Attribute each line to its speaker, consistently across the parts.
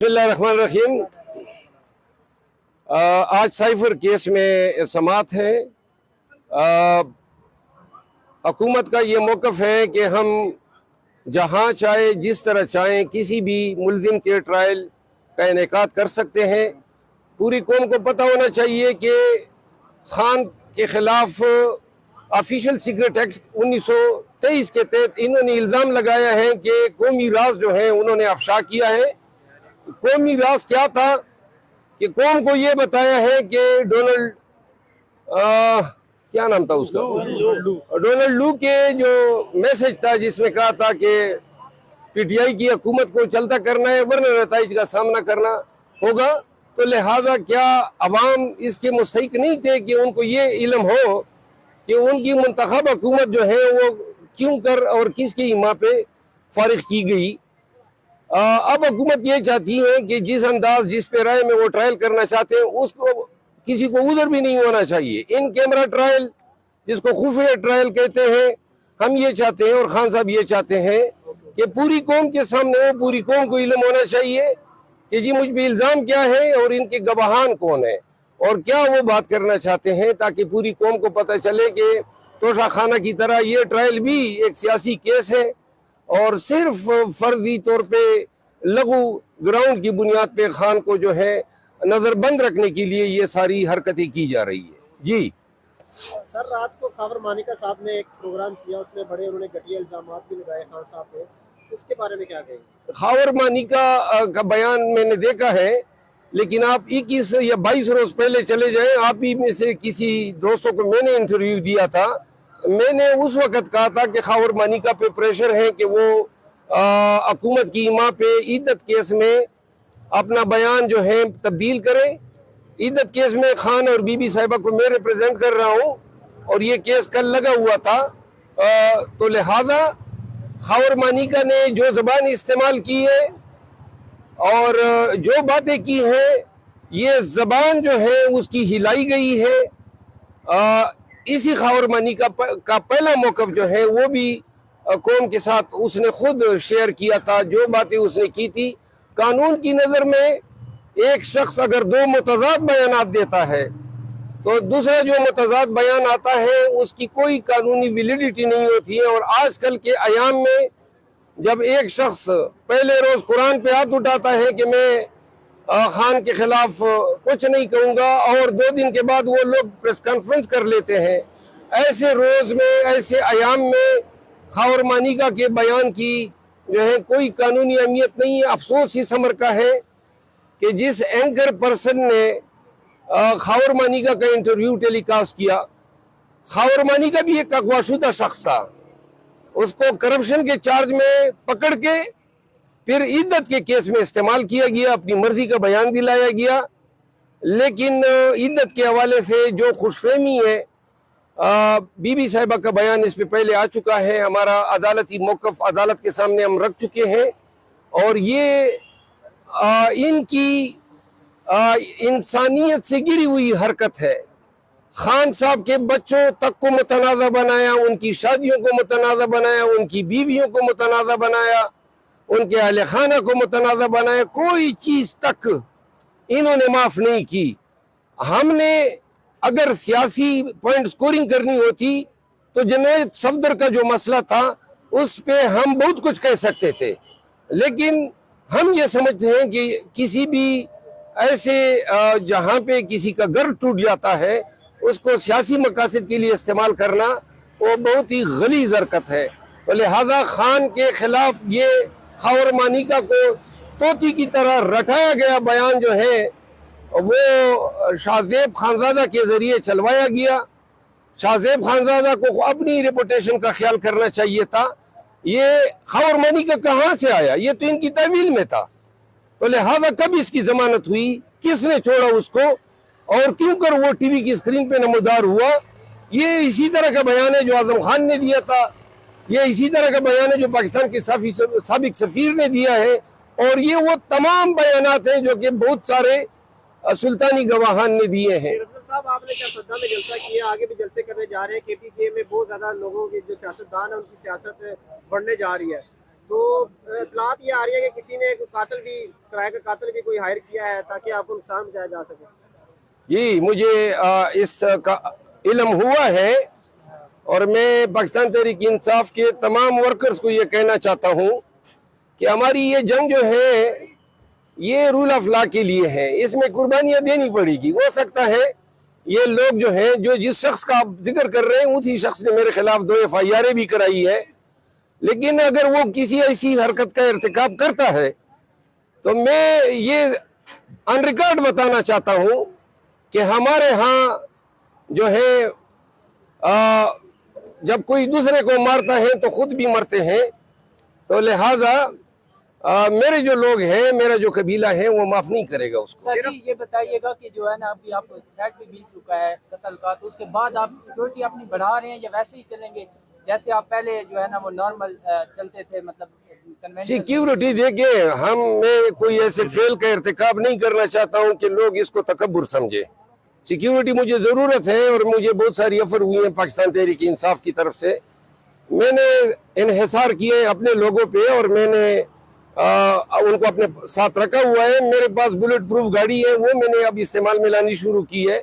Speaker 1: बिस्मिल्लाहिर्रहमानिर्रहीम। आज cipher case में समाअत है। हुकूमत का ये मौक़िफ़ है कि हम जहाँ चाहे जिस तरह चाहें किसी भी मुल्ज़िम के ट्रायल का इनेकाद कर सकते हैं। पूरी कौम को पता होना चाहिए कि खान के ख़िलाफ़ ऑफिशियल सीक्रेट एक्ट 1923 के तहत इन्होंने इल्ज़ाम लगाया है कि कौमी राज जो है उन्होंने अफशा किया है। कौमी राज क्या था कि कौम को ये बताया है कि डोनाल्ड क्या नाम था उसका, डोनाल्ड लू के जो मैसेज था जिसमें कहा था कि पीटीआई की हुकूमत को चलता करना है वरना नताइज का सामना करना होगा। तो लिहाजा क्या अवाम इसके मुस्तहिक नहीं थे कि उनको ये इल्म हो कि उनकी मुंतखब हुकूमत जो है वो क्यों कर और किसकी हिमा पे फारिग की गई। अब हुकूमत ये चाहती है कि जिस अंदाज जिस पे राय में वो ट्रायल करना चाहते हैं उसको किसी को उज़र भी नहीं होना चाहिए। इन कैमरा ट्रायल जिसको खुफिया ट्रायल कहते हैं, हम ये चाहते हैं और खान साहब ये चाहते हैं कि पूरी कौम के सामने वो पूरी कौम को इल्म होना चाहिए कि जी मुझ पे इल्ज़ाम क्या है और इनके गवाहान कौन है और क्या वो बात करना चाहते हैं, ताकि पूरी कौम को पता चले कि तोशा खाना की तरह ये ट्रायल भी एक सियासी केस है और सिर्फ फर्जी तौर पे लघु ग्राउंड की बुनियाद पे खान को जो है नजरबंद रखने के लिए ये सारी हरकतें की जा रही है। जी
Speaker 2: सर, रात को खावर मानिका साहब ने एक प्रोग्राम किया, उसमें बड़े उन्होंने घटिया इल्जामात भी लगाए खान साहब पे, उसके बारे में क्या कहेंगे?
Speaker 1: खावर मानिका का बयान मैंने देखा है, लेकिन आप 21 या 22 रोज पहले चले जाएं। आप ही में से किसी दोस्तों को मैंने इंटरव्यू दिया था, मैंने उस वक़्त कहा था कि खावर मानिका पे प्रेशर है कि वो हुकूमत की इमा पे इद्दत केस में अपना बयान जो है तब्दील करें। इद्दत केस में खान और बीबी साहिबा को मैं रिप्रेजेंट कर रहा हूँ और ये केस कल लगा हुआ था। तो लिहाजा खावर मानिका ने जो ज़बान इस्तेमाल की है और जो बातें की हैं, ये ज़बान जो है उसकी हिलाई गई है। इसी खावर मानिका का पहला मौक़िफ़ जो है वो भी कौम के साथ उसने खुद शेयर किया था। जो बातें उसने की थी, कानून की नज़र में एक शख्स अगर दो मुतज़ाद बयानात देता है तो दूसरा जो मुतज़ाद बयान आता है उसकी कोई कानूनी वैलिडिटी नहीं होती है। और आजकल के अयाम में जब एक शख्स पहले रोज़ कुरान पे हाथ उठाता है कि मैं खान के ख़िलाफ़ कुछ नहीं कहूँगा और 2 दिन के बाद वो लोग प्रेस कॉन्फ्रेंस कर लेते हैं, ऐसे रोज़ में ऐसे अयाम में खावर मानिका के बयान की जो है कोई कानूनी अहमियत नहीं है। अफसोस इस अमर का है कि जिस एंकर पर्सन ने खावर मानिका का इंटरव्यू टेलीकास्ट किया, खावर मानिका भी एक अगवाशुदा शख्स था। उसको करप्शन के चार्ज में पकड़ के फिर इद्दत के केस में इस्तेमाल किया गया, अपनी मर्जी का बयान दिलाया गया। लेकिन इद्दत के हवाले से जो खुशफहमी है, बीबी साहिबा का बयान इस पे पहले आ चुका है, हमारा अदालती मौक़िफ़ अदालत के सामने हम रख चुके हैं और ये इनकी इंसानियत से गिरी हुई हरकत है। खान साहब के बच्चों तक को मुतनाज़ा बनाया, उनकी शादियों को मुतनाज़ा बनाया, उनकी बीवियों को मुतनाज़ा बनाया, उनके अहले खाना को मुतनाज़ा बनाया, कोई चीज़ तक इन्होंने माफ़ नहीं की। हमने अगर सियासी पॉइंट स्कोरिंग करनी होती तो जनाब सफदर का जो मसला था उस पे हम बहुत कुछ कह सकते थे, लेकिन हम ये समझते हैं कि किसी भी ऐसे जहाँ पे किसी का घर टूट जाता है उसको सियासी मकासद के लिए इस्तेमाल करना वो बहुत ही गलीज़ हरकत है। तो लिहाजा खान के ख़िलाफ़ ये खावर मानिका को तोती की तरह रटाया गया बयान जो है वो शाहजेब खानज़ादा के ज़रिए चलवाया गया। शाहजेब खानज़ादा को अपनी रेपुटेशन का ख्याल करना चाहिए था। ये खावर मानिका कहाँ से आया? ये तो इनकी तहवील में था। तो लिहाजा कब इसकी ज़मानत हुई, किसने छोड़ा उसको और क्यों कर वो टीवी की स्क्रीन पे नमूदार हुआ? ये इसी तरह का बयान है जो आज़म खान ने दिया था, ये इसी तरह का बयान है जो पाकिस्तान के साबिक सफ़ीर ने दिया है और ये वो तमाम बयानात हैं जो कि बहुत सारे सुल्तानी गवाहान ने दिए हैं।
Speaker 2: साहब, आपने क्या सद्दा में जलसा किया, आगे भी जलसे करने जा रहे हैं? केपीके में बहुत ज़्यादा लोगों की जो सियासतदान है उनकी सियासत बढ़ने जा रही है, تو اطلاعات یہ آ رہی ہے کہ کسی نے قاتل بھی کرائے کا قاتل بھی کوئی ہائر کیا ہے تاکہ آپ کو نقصان پہنچایا جا سکے.
Speaker 1: جی مجھے اس کا علم ہوا ہے، اور میں پاکستان تحریک انصاف کے تمام ورکرز کو یہ کہنا چاہتا ہوں کہ ہماری یہ جنگ جو ہے یہ رول آف لا کے لیے ہے، اس میں قربانیاں دینی پڑے گی. ہو سکتا ہے یہ لوگ جو ہیں جو جس شخص کا آپ ذکر کر رہے ہیں اسی شخص نے میرے خلاف 2 FIR بھی کرائی ہے، لیکن اگر وہ کسی ایسی حرکت کا ارتکاب کرتا ہے تو میں یہ آن ریکارڈ بتانا چاہتا ہوں کہ ہمارے ہاں جو ہے جب کوئی دوسرے کو مارتا ہے تو خود بھی مرتے ہیں. تو لہٰذا میرے جو لوگ ہیں، میرا جو قبیلہ ہے وہ معاف نہیں کرے گا اس کو.
Speaker 3: سر جی یہ بتائیے گا کہ جو ہے نا ابھی آپ کو تھریٹ بھی مل چکا ہے قتل کا، تو اس کے بعد آپ سیکورٹی اپنی بڑھا رہے ہیں یا ویسے ہی چلیں گے جیسے آپ پہلے جو ہے نا وہ نارمل چلتے تھے، مطلب کنونشنل؟
Speaker 1: سیکیورٹی دیکھیں، میں کوئی ایسے فیل کا ارتکاب نہیں کرنا چاہتا ہوں کہ لوگ اس کو تکبر سمجھے. سیکیورٹی مجھے ضرورت ہے، اور مجھے بہت ساری آفر ہوئی ہیں پاکستان تحریک انصاف کی طرف سے. میں نے انحصار کیے اپنے لوگوں پہ، اور میں نے ان کو اپنے ساتھ رکھا ہوا ہے. میرے پاس بلٹ پروف گاڑی ہے، وہ میں نے اب استعمال میں لانی شروع کی ہے.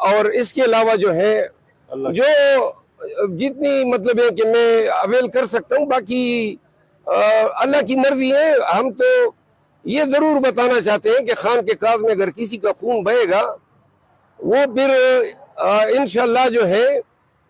Speaker 1: اور اس کے علاوہ جو ہے جو جتنی مطلب ہے کہ میں اویل کر سکتا ہوں، باقی اللہ کی مرضی ہے. ہم تو یہ ضرور بتانا چاہتے ہیں کہ خان کے کاظ میں اگر کسی کا خون بہے گا وہ پھر انشاءاللہ جو ہے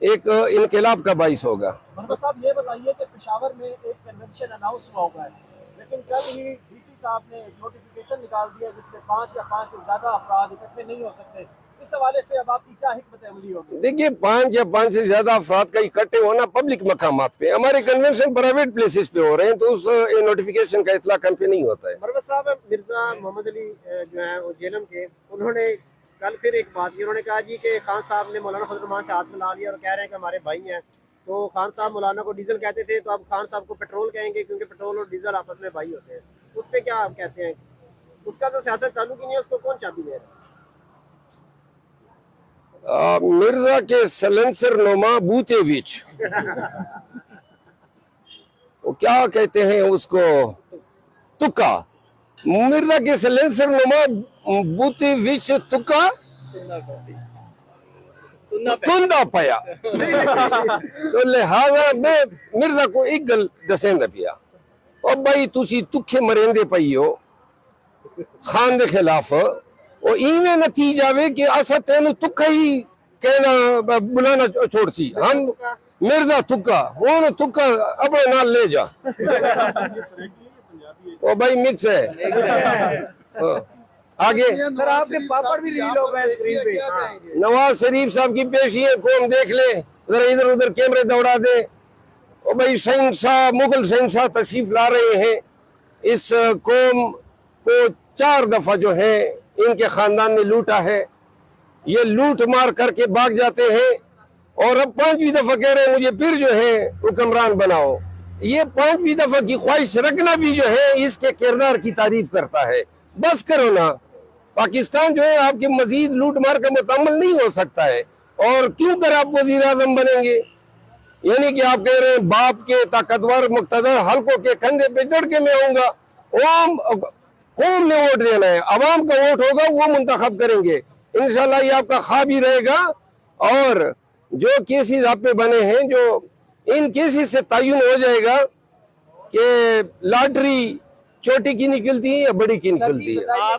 Speaker 1: ایک انقلاب کا باعث ہوگا.
Speaker 4: محمد صاحب یہ بتائیے کہ پشاور میں ایک کنونشن اناؤنس ہوا ہوا ہے، لیکن کل ہی ڈی سی صاحب نے ایک نوٹیفیکیشن نکال دیا جس میں 5 یا 5 سے زیادہ افراد اکٹھے نہیں ہو سکتے. اس حوالے سے اب آپ کی کیا حکمت عملی ہوگی؟
Speaker 1: دیکھیے 5 یا 5 سے زیادہ افراد کا اکٹھے ہونا پبلک مقامات پہ، ہمارے کنونشن پرائیویٹ پلیسز پہ ہو رہے ہیں، تو اس نوٹیفیکیشن کا اطلاع کم پہ نہیں ہوتا ہے.
Speaker 2: مروت صاحب مرزا محمد علی جو ہیں وہ جیلم کے، انہوں نے کل پھر ایک بات کی، انہوں نے کہا جی کہ خان صاحب نے مولانا فضل الرحمان سے ہاتھ ملا لیا اور کہہ رہے ہیں کہ ہمارے بھائی ہیں. تو خان صاحب مولانا کو ڈیزل کہتے تھے، تو اب خان صاحب کو پیٹرول کہیں گے کیونکہ پیٹرول اور ڈیزل آپس میں بھائی ہوتے ہیں. اس پہ کیا آپ کہتے ہیں؟ اس کا تو سیاست تعلق ہی نہیں ہے، اس کو کون چابی دے رہا ہے؟
Speaker 1: مرزا کے سلنسر نما بوتے وچ وہ کیا کہتے ہیں اس کو، تکا. مرزا کے سلنسر نما بوتے وچ تکا تندا پیا. تو لہذا میں مرزا کو ایک گل دسیندا پیا، اور بھائی تسی تکھے مریندے پئی ہو خان دے خلاف، اور ایویں نتیجہ آوے کہ اسا تینوں تکا ہی کہنا بلانا چھوڑ سی. ہم مرزا تکا ہوں تکا اپنے نال لے جا، وہ بھائی مکس ہے. آگے
Speaker 4: سر آپ کے پاپڑ بھی ریل ہو گئے اسکرین پہ.
Speaker 1: نواز شریف صاحب کی پیشی ہے، قوم دیکھ لے، ذرا ادھر ادھر کیمرے دوڑا دے. اور بھائی شہنشاہ، مغل شہنشاہ تشریف لا رہے ہیں. اس قوم کو 4 دفعہ جو ہے ان کے خاندان نے لوٹا ہے، یہ لوٹ مار کر کے بھاگ جاتے ہیں، اور اب 5ویں دفعہ کہہ رہے ہیں مجھے پھر جو ہے حکمران بناؤ. یہ 5ویں دفعہ کی خواہش رکھنا بھی جو ہے اس کے کردار کی تعریف کرتا ہے. بس کرو نا، پاکستان جو ہے آپ کے مزید لوٹ مار کا مکمل نہیں ہو سکتا ہے. اور کیوں کر آپ وزیر اعظم بنیں گے؟ یعنی کہ آپ کہہ رہے ہیں باپ کے طاقتور مقتدر حلقوں کے کندھے پہ چڑھ کے میں آؤں گا. قوم نے ووٹ دینا ہے، عوام کا ووٹ ہوگا، وہ منتخب کریں گے. انشاءاللہ یہ آپ کا خواب ہی رہے گا. اور جو کیسز آپ پہ بنے ہیں، جو ان کیسز سے تعین ہو جائے گا کہ لاٹری چھوٹی کی نکلتی ہے یا بڑی کی نکلتی ہے.